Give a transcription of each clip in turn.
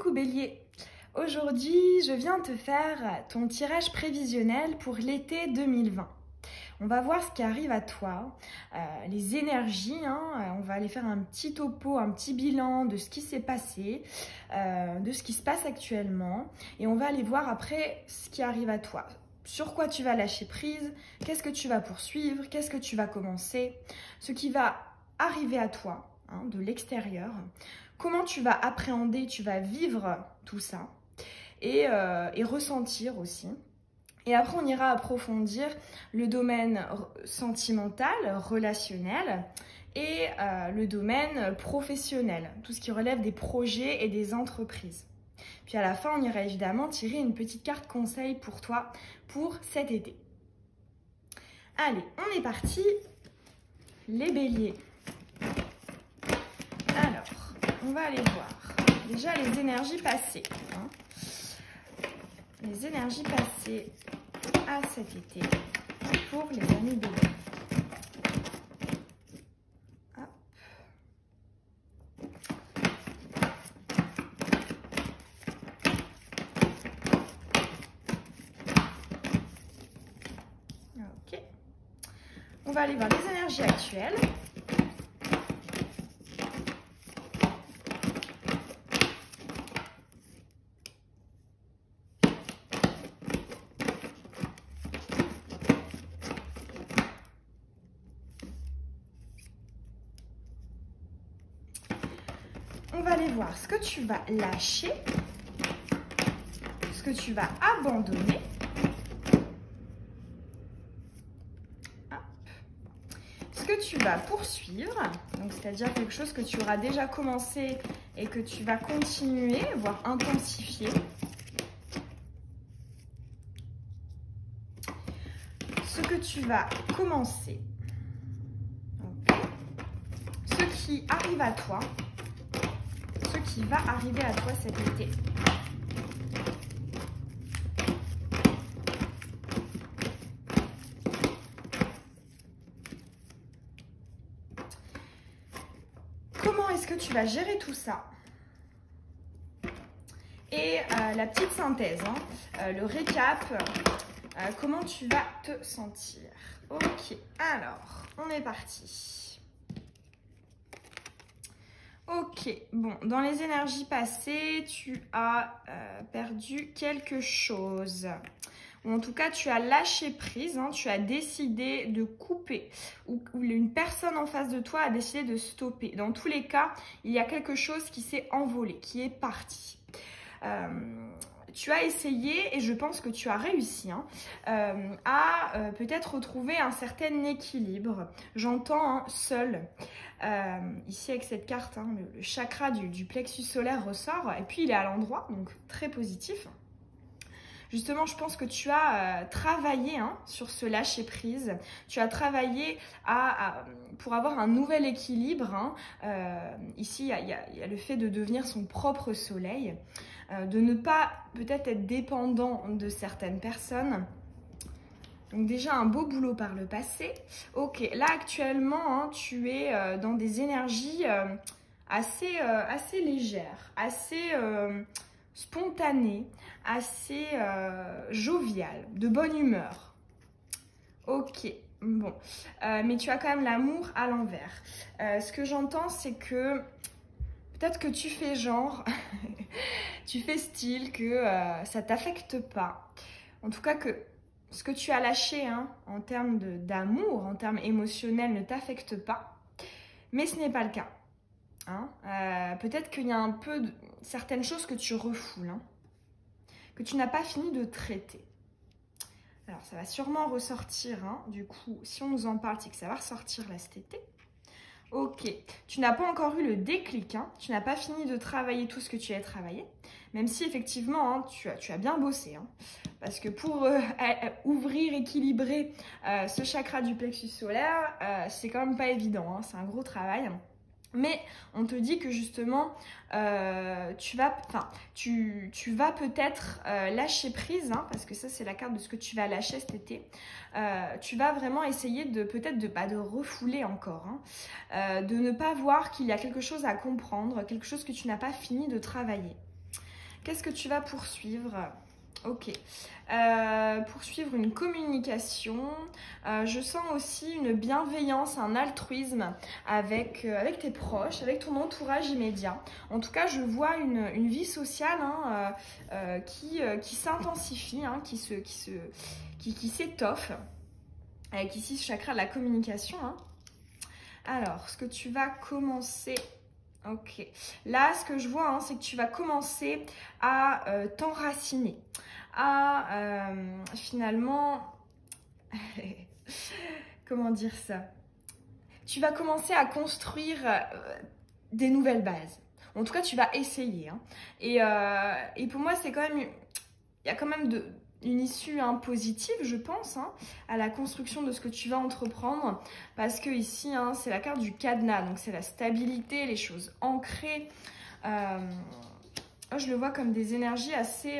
Coucou Bélier, aujourd'hui je viens te faire ton tirage prévisionnel pour l'été 2020. On va voir ce qui arrive à toi, les énergies, on va aller faire un petit topo, un petit bilan de ce qui s'est passé, de ce qui se passe actuellement et on va aller voir après ce qui arrive à toi. Sur quoi tu vas lâcher prise, qu'est-ce que tu vas poursuivre, qu'est-ce que tu vas commencer, ce qui va arriver à toi de l'extérieur, comment tu vas appréhender, tu vas vivre tout ça et ressentir aussi. Et après, on ira approfondir le domaine sentimental, relationnel et le domaine professionnel, tout ce qui relève des projets et des entreprises. Puis à la fin, on ira évidemment tirer une petite carte conseil pour toi pour cet été. Allez, on est parti, les béliers. Alors, on va aller voir déjà les énergies passées. Les énergies passées à cet été pour les amis béliers. Ok. On va aller voir les énergies actuelles. On va aller voir ce que tu vas lâcher, ce que tu vas abandonner, ce que tu vas poursuivre, donc c'est-à-dire quelque chose que tu auras déjà commencé et que tu vas continuer, voire intensifier. Ce que tu vas commencer, ce qui arrive à toi, ce qui va arriver à toi cet été. Comment est-ce que tu vas gérer tout ça? Et la petite synthèse, le récap, comment tu vas te sentir. Ok, alors, on est parti. Ok, bon, dans les énergies passées, tu as perdu quelque chose. Ou en tout cas, tu as lâché prise, tu as décidé de couper. Ou une personne en face de toi a décidé de stopper. Dans tous les cas, il y a quelque chose qui s'est envolé, qui est parti. Tu as essayé, et je pense que tu as réussi, à peut-être retrouver un certain équilibre. J'entends seul. Ici avec cette carte, le chakra du plexus solaire ressort, et puis il est à l'endroit, donc très positif. Justement, je pense que tu as travaillé sur ce lâcher-prise. Tu as travaillé pour avoir un nouvel équilibre. Ici, il y a le fait de devenir son propre soleil, de ne pas peut-être être dépendant de certaines personnes. Donc déjà, un beau boulot par le passé. Ok, là actuellement, tu es dans des énergies assez légères, assez spontanées, assez joviales, de bonne humeur. Ok, bon. Mais tu as quand même l'amour à l'envers. Ce que j'entends, c'est que peut-être que tu fais genre, tu fais style que ça ne t'affecte pas. En tout cas que ce que tu as lâché en termes d'amour, en termes émotionnels, ne t'affecte pas. Mais ce n'est pas le cas. Peut-être qu'il y a un peu certaines choses que tu refoules, que tu n'as pas fini de traiter. Alors, ça va sûrement ressortir. Du coup, si on nous en parle, c'est que ça va ressortir là cet été. Ok, tu n'as pas encore eu le déclic, tu n'as pas fini de travailler tout ce que tu as travaillé, même si effectivement tu as bien bossé, parce que pour ouvrir, équilibrer ce chakra du plexus solaire, c'est quand même pas évident, c'est un gros travail. Mais on te dit que justement, tu vas peut-être lâcher prise, parce que ça c'est la carte de ce que tu vas lâcher cet été. Tu vas vraiment essayer peut-être de refouler encore, de ne pas voir qu'il y a quelque chose à comprendre, quelque chose que tu n'as pas fini de travailler. Qu'est-ce que tu vas poursuivre? Ok. Poursuivre une communication. Je sens aussi une bienveillance, un altruisme avec tes proches, avec ton entourage immédiat. En tout cas, je vois une vie sociale qui s'intensifie, hein, qui s'étoffe. Avec ici ce chakra de la communication. Hein. Alors, ce que tu vas commencer... Ok. Là, ce que je vois, hein, c'est que tu vas commencer à t'enraciner. À finalement... Comment dire ça? Tu vas commencer à construire des nouvelles bases. En tout cas, tu vas essayer. Hein. Et pour moi, c'est quand même... Il y a quand même une issue positive, je pense, hein, à la construction de ce que tu vas entreprendre. Parce que ici, hein, c'est la carte du cadenas. Donc, c'est la stabilité, les choses ancrées. Je le vois comme des énergies assez...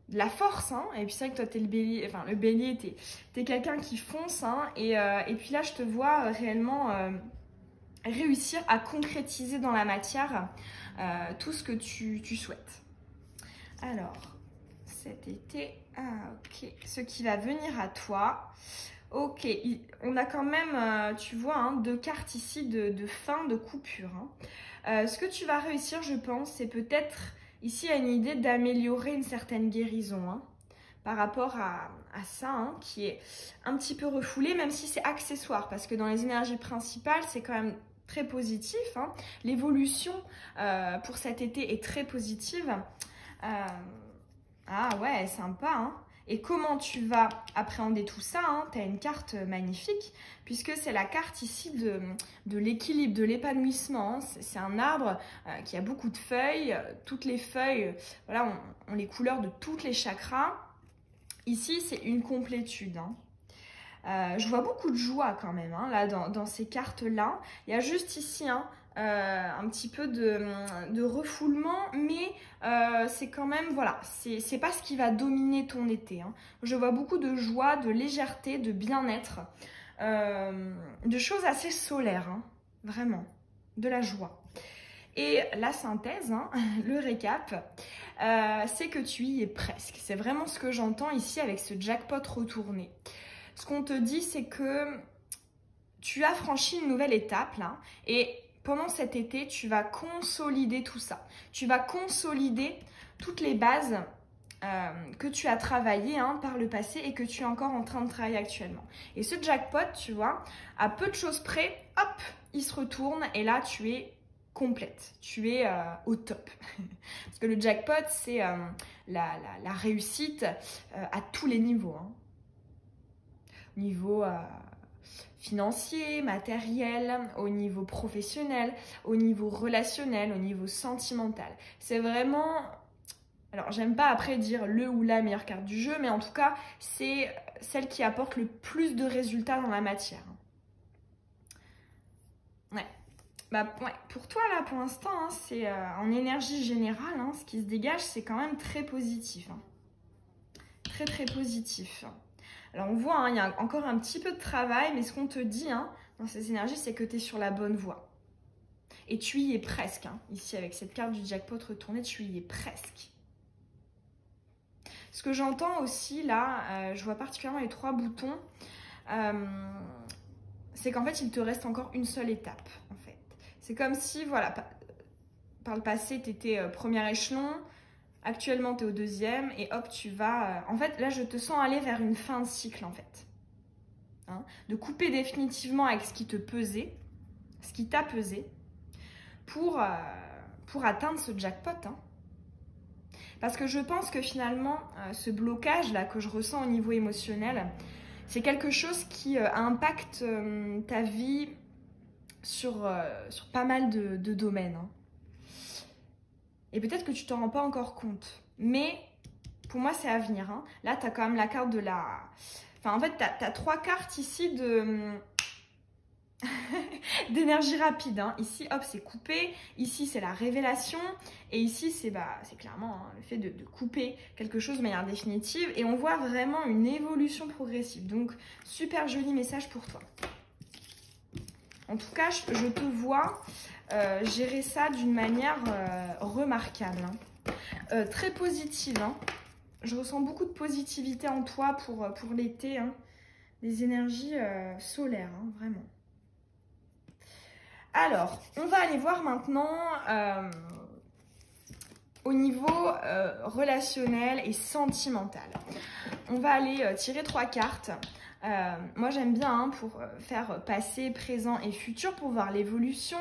de la force, hein. Et puis c'est vrai que toi t'es le bélier, enfin le bélier t'es quelqu'un qui fonce, hein. Et puis là je te vois réellement réussir à concrétiser dans la matière tout ce que tu souhaites. Alors, cet été, ok, ce qui va venir à toi, ok, on a quand même, tu vois, hein, 2 cartes ici de fin, de coupure. Hein. Ce que tu vas réussir, je pense, c'est peut-être... Ici, il y a une idée d'améliorer une certaine guérison hein, par rapport à ça, hein, qui est un petit peu refoulé, même si c'est accessoire, parce que dans les énergies principales, c'est quand même très positif. Hein. L'évolution pour cet été est très positive. Ah ouais, sympa. Hein. Et comment tu vas appréhender tout ça hein, tu as une carte magnifique, puisque c'est la carte ici de l'équilibre, de l'épanouissement. Hein. C'est un arbre qui a beaucoup de feuilles. Toutes les feuilles voilà, ont les couleurs de toutes les chakras. Ici, c'est une complétude. Hein. Je vois beaucoup de joie quand même, hein, là, dans ces cartes-là. Il y a juste ici... Hein, un petit peu de refoulement, mais c'est quand même, voilà, c'est pas ce qui va dominer ton été. Hein. Je vois beaucoup de joie, de légèreté, de bien-être, de choses assez solaires, hein, vraiment, de la joie. Et la synthèse, hein, le récap, c'est que tu y es presque. C'est vraiment ce que j'entends ici avec ce jackpot retourné. Ce qu'on te dit, c'est que tu as franchi une nouvelle étape, là, et pendant cet été, tu vas consolider tout ça. Tu vas consolider toutes les bases que tu as travaillées hein, par le passé et que tu es encore en train de travailler actuellement. Et ce jackpot, tu vois, à peu de choses près, hop, il se retourne et là, tu es complète. Tu es au top. Parce que le jackpot, c'est la réussite à tous les niveaux. Hein. Niveau... financier, matériel, au niveau professionnel, au niveau relationnel, au niveau sentimental. C'est vraiment... Alors, j'aime pas après dire le ou la meilleure carte du jeu, mais en tout cas, c'est celle qui apporte le plus de résultats dans la matière. Ouais. Bah, ouais. Pour toi, là, pour l'instant, hein, c'est en énergie générale, hein, ce qui se dégage, c'est quand même très positif. Hein. Très, très positif. Alors, on voit, hein, il y a encore un petit peu de travail, mais ce qu'on te dit hein, dans ces énergies, c'est que tu es sur la bonne voie. Et tu y es presque. Hein. Ici, avec cette carte du jackpot retournée, tu y es presque. Ce que j'entends aussi, là, je vois particulièrement les 3 boutons, c'est qu'en fait, il te reste encore une seule étape, en fait. C'est comme si, voilà, par le passé, tu étais premier échelon, actuellement, tu es au 2e et hop, tu vas... En fait, là, je te sens aller vers une fin de cycle, en fait. Hein, de couper définitivement avec ce qui te pesait, ce qui t'a pesé, pour atteindre ce jackpot. Hein. Parce que je pense que finalement, ce blocage-là que je ressens au niveau émotionnel, c'est quelque chose qui impacte ta vie sur pas mal de domaines. Hein. Et peut-être que tu t'en rends pas encore compte. Mais pour moi, c'est à venir. Hein. Là, tu as quand même la carte de la... Enfin, en fait, tu as 3 cartes ici d'énergie rapide. Hein. Ici, hop, c'est coupé. Ici, c'est la révélation. Et ici, c'est clairement hein, le fait de couper quelque chose de manière définitive. Et on voit vraiment une évolution progressive. Donc, super joli message pour toi. En tout cas, je te vois gérer ça d'une manière remarquable. Hein. Très positive. Hein. Je ressens beaucoup de positivité en toi pour l'été. Hein. Des énergies solaires, hein, vraiment. Alors, on va aller voir maintenant au niveau relationnel et sentimental. On va aller tirer 3 cartes. Moi j'aime bien hein, pour faire passé, présent et futur, pour voir l'évolution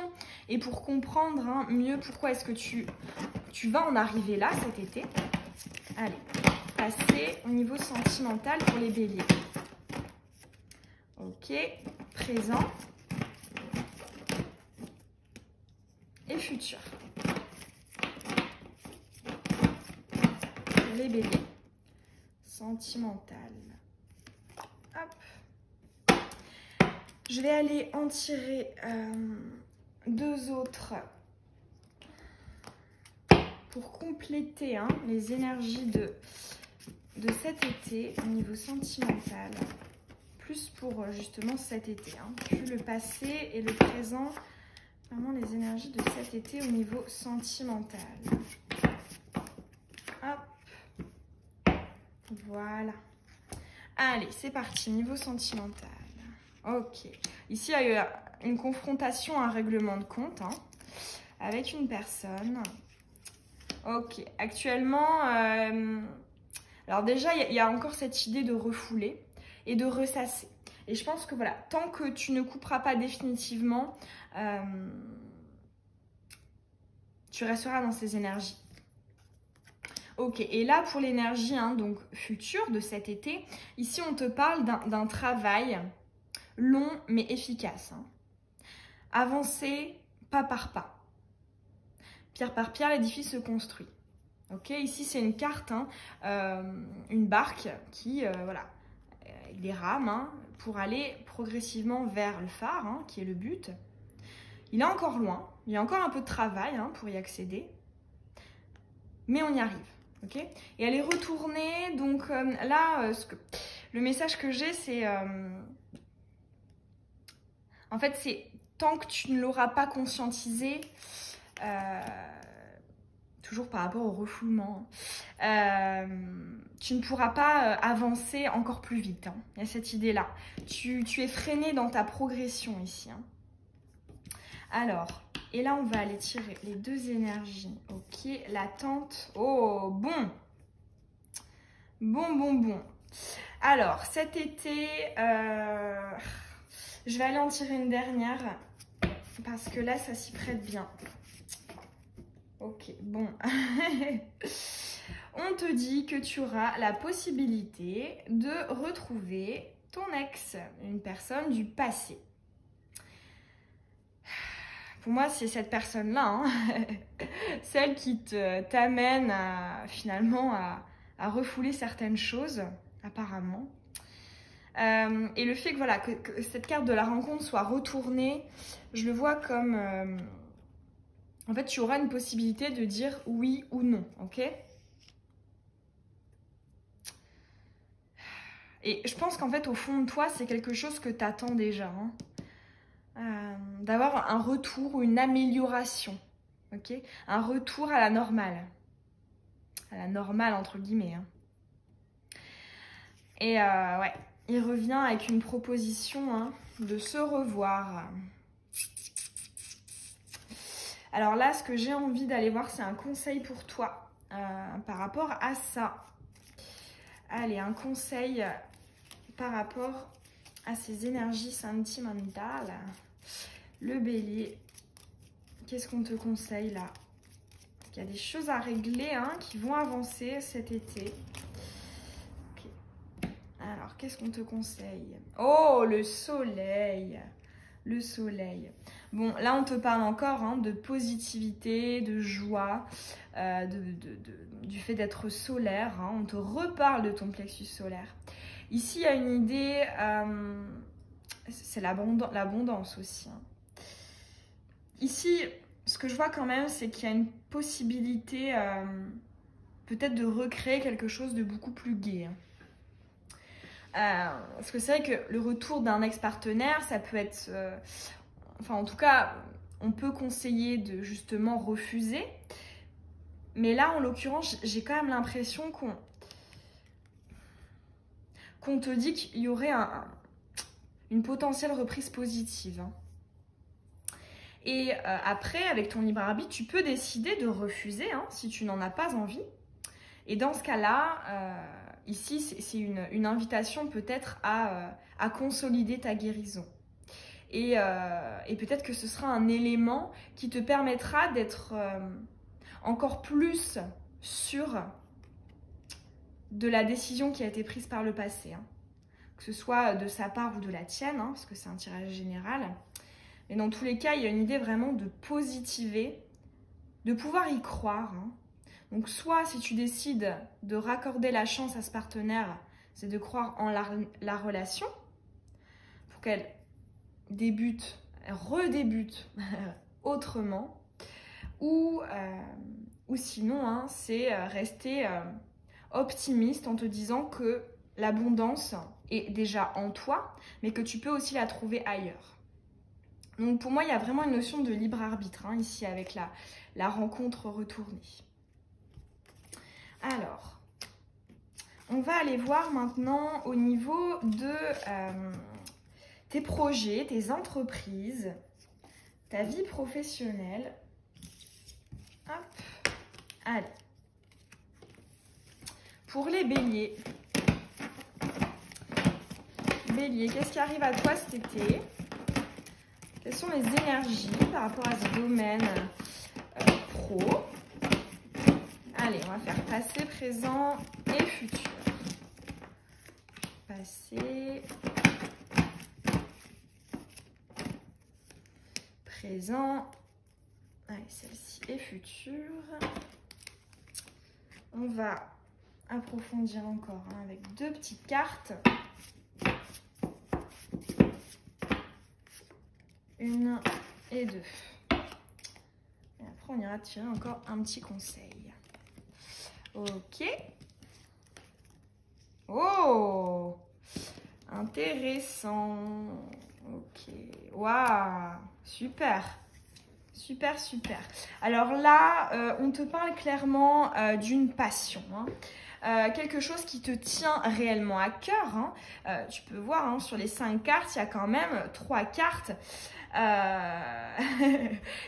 et pour comprendre hein, mieux pourquoi est-ce que tu vas en arriver là cet été. Allez, passé au niveau sentimental pour les béliers. Ok, présent et futur. Pour les béliers. Sentimental. Hop. Je vais aller en tirer 2 autres pour compléter hein, les énergies de cet été au niveau sentimental. Plus pour justement cet été. Hein. Plus le passé et le présent. Vraiment les énergies de cet été au niveau sentimental. Hop. Voilà. Allez, c'est parti, niveau sentimental. Ok. Ici, il y a eu une confrontation, un règlement de compte hein, avec une personne. Ok. Actuellement, alors déjà, il y a encore cette idée de refouler et de ressasser. Et je pense que voilà, tant que tu ne couperas pas définitivement, tu resteras dans ces énergies. Ok, et là pour l'énergie hein, donc future de cet été, ici on te parle d'un travail long mais efficace. Hein. Avancer pas par pas. Pierre par pierre, l'édifice se construit. Ok, ici c'est une carte, hein, une barque qui, voilà, avec des rames hein, pour aller progressivement vers le phare, hein, qui est le but. Il est encore loin, il y a encore un peu de travail hein, pour y accéder, mais on y arrive. Okay, et elle est retournée, donc là, le message que j'ai, c'est... en fait, c'est tant que tu ne l'auras pas conscientisé, toujours par rapport au refoulement, tu ne pourras pas avancer encore plus vite. Hein. Il y a cette idée-là. Tu es freiné dans ta progression ici. Hein. Alors, et là, on va aller tirer les 2 énergies. Ok, l'attente. Oh, bon. Bon. Alors, cet été, je vais aller en tirer une dernière parce que là, ça s'y prête bien. Ok, bon. On te dit que tu auras la possibilité de retrouver ton ex, une personne du passé. Pour moi, c'est cette personne-là, hein, celle qui t'amène finalement à refouler certaines choses, apparemment. Et le fait que, voilà, que cette carte de la rencontre soit retournée, je le vois comme... en fait, tu auras une possibilité de dire oui ou non, ok? Et je pense qu'en fait, au fond de toi, c'est quelque chose que tu attends déjà, hein. D'avoir un retour ou une amélioration, ok? Un retour à la normale entre guillemets. Hein. Et ouais, il revient avec une proposition hein, de se revoir. Alors là, ce que j'ai envie d'aller voir, c'est un conseil pour toi par rapport à ça. Allez, un conseil par rapport à ces énergies sentimentales. Le bélier, qu'est-ce qu'on te conseille là? Il y a des choses à régler hein, qui vont avancer cet été. Okay. Alors, qu'est-ce qu'on te conseille? Oh, le soleil! Le soleil. Bon, là, on te parle encore hein, de positivité, de joie, du fait d'être solaire. Hein. On te reparle de ton plexus solaire. Ici, il y a une idée, c'est l'abondance aussi. Hein. Ici, ce que je vois quand même, c'est qu'il y a une possibilité peut-être de recréer quelque chose de beaucoup plus gai. Parce que c'est vrai que le retour d'un ex-partenaire, ça peut être... enfin en tout cas, on peut conseiller de justement refuser. Mais là, en l'occurrence, j'ai quand même l'impression qu'on te dit qu'il y aurait une potentielle reprise positive. Hein. Et après, avec ton libre arbitre, tu peux décider de refuser hein, si tu n'en as pas envie. Et dans ce cas-là, ici, c'est une invitation peut-être à consolider ta guérison. Et peut-être que ce sera un élément qui te permettra d'être encore plus sûr de la décision qui a été prise par le passé. Hein. Que ce soit de sa part ou de la tienne, hein, parce que c'est un tirage général. Mais dans tous les cas, il y a une idée vraiment de positiver, de pouvoir y croire. Hein. Donc soit si tu décides de raccorder la chance à ce partenaire, c'est de croire en la relation pour qu'elle débute, redébute autrement. Ou sinon, hein, c'est rester optimiste en te disant que l'abondance est déjà en toi, mais que tu peux aussi la trouver ailleurs. Donc pour moi, il y a vraiment une notion de libre arbitre hein, ici avec la rencontre retournée. Alors, on va aller voir maintenant au niveau de tes projets, tes entreprises, ta vie professionnelle. Hop. Allez. Pour les béliers. Bélier, qu'est-ce qui arrive à toi cet été ? Quelles sont les énergies par rapport à ce domaine pro? Allez, on va faire passé, présent et futur. Passé, présent, allez, celle-ci est futur. On va approfondir encore hein, avec deux petites cartes. Une et deux. Et après, on ira tirer encore un petit conseil. Ok. Oh, intéressant. Ok. Waouh, super. Super, super. Alors là, on te parle clairement d'une passion. Hein. Quelque chose qui te tient réellement à cœur. Hein. Tu peux voir hein, sur les 5 cartes, il y a quand même 3 cartes.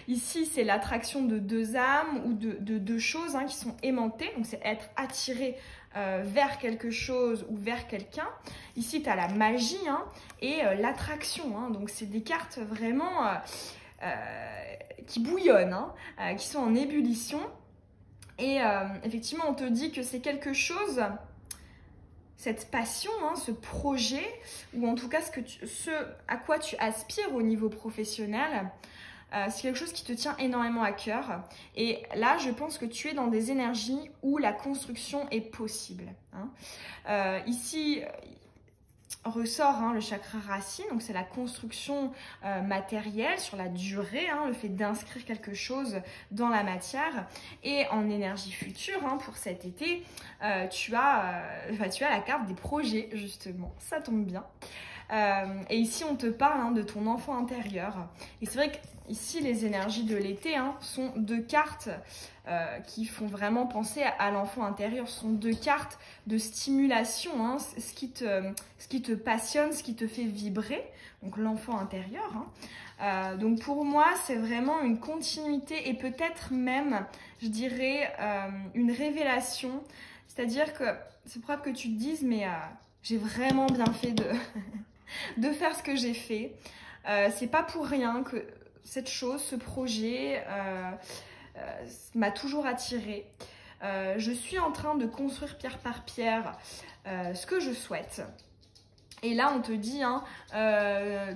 Ici, c'est l'attraction de deux âmes ou de deux choses hein, qui sont aimantées. Donc, c'est être attiré vers quelque chose ou vers quelqu'un. Ici, tu as la magie hein, et l'attraction. Hein. Donc, c'est des cartes vraiment qui bouillonnent, hein, qui sont en ébullition. Et effectivement, on te dit que c'est quelque chose, cette passion, hein, ce projet, ou en tout cas ce à quoi tu aspires au niveau professionnel, c'est quelque chose qui te tient énormément à cœur. Et là, je pense que tu es dans des énergies où la construction est possible. Hein. Ici, ressort hein, le chakra racine, donc c'est la construction matérielle sur la durée, hein, le fait d'inscrire quelque chose dans la matière. Et en énergie future, hein, pour cet été, tu as la carte des projets, justement, ça tombe bien. Et ici, on te parle hein, de ton enfant intérieur. Et c'est vrai qu'ici, les énergies de l'été hein, sont deux cartes qui font vraiment penser à l'enfant intérieur. Ce sont deux cartes de stimulation, hein, ce qui te passionne, ce qui te fait vibrer. Donc, l'enfant intérieur. Hein. Donc, pour moi, c'est vraiment une continuité et peut-être même, je dirais, une révélation. C'est-à-dire que c'est probable que tu te dises, mais j'ai vraiment bien fait de faire ce que j'ai fait. C'est pas pour rien que cette chose, ce projet m'a toujours attirée. Je suis en train de construire pierre par pierre ce que je souhaite. Et là, on te dit, hein,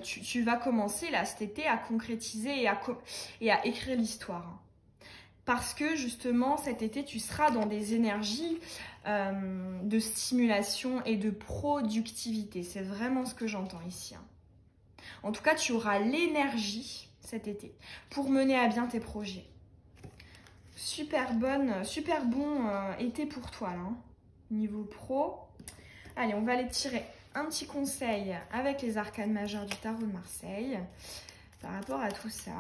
tu vas commencer là, cet été à concrétiser et à écrire l'histoire. Parce que justement, cet été, tu seras dans des énergies de stimulation et de productivité. C'est vraiment ce que j'entends ici. Hein. En tout cas, tu auras l'énergie cet été pour mener à bien tes projets. Super bon été pour toi là. Hein. Niveau pro. Allez, on va aller tirer un petit conseil avec les arcanes majeures du tarot de Marseille. par rapport à tout ça,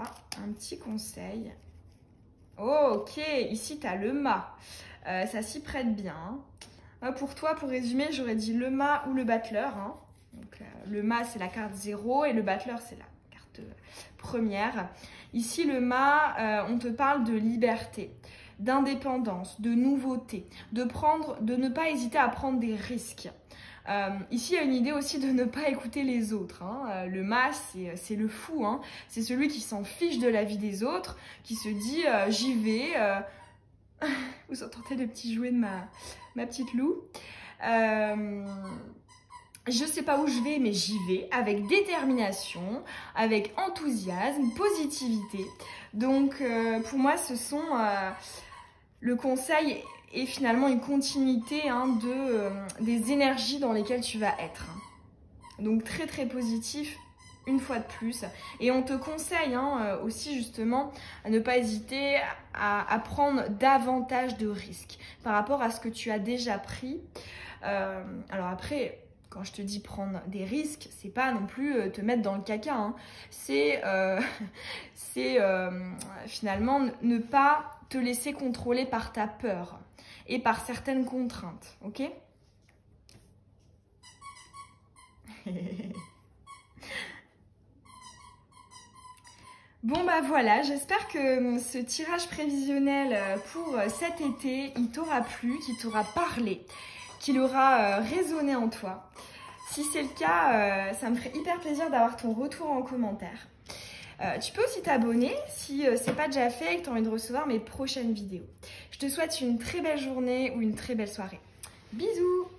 un petit conseil. Oh, ok, ici tu as le mât. Ça s'y prête bien. Pour toi, pour résumer, j'aurais dit le mât ou le battleur. Hein. Donc, le mât, c'est la carte 0 et le battleur, c'est la carte première. Ici, le mât, on te parle de liberté, d'indépendance, de nouveauté, de ne pas hésiter à prendre des risques. Ici, il y a une idée aussi de ne pas écouter les autres. Hein. Le mât, c'est le fou. Hein. C'est celui qui s'en fiche de la vie des autres, qui se dit j'y vais. Vous entendez le petit jouet de ma petite Lou. Je sais pas où je vais, mais j'y vais avec détermination, avec enthousiasme, positivité. Donc, pour moi, le conseil est finalement une continuité hein, des énergies dans lesquelles tu vas être. Donc, très très positif, une fois de plus. Et on te conseille hein, aussi justement à ne pas hésiter à prendre davantage de risques par rapport à ce que tu as déjà pris. Alors après... Quand je te dis prendre des risques, c'est pas non plus te mettre dans le caca. Hein. C'est finalement ne pas te laisser contrôler par ta peur et par certaines contraintes. Ok? Bon bah voilà, j'espère que ce tirage prévisionnel pour cet été, il t'aura plu, qu'il t'aura parlé, qu'il aura résonné en toi. Si c'est le cas, ça me ferait hyper plaisir d'avoir ton retour en commentaire. Tu peux aussi t'abonner si c'est pas déjà fait et que tu as envie de recevoir mes prochaines vidéos. Je te souhaite une très belle journée ou une très belle soirée. Bisous!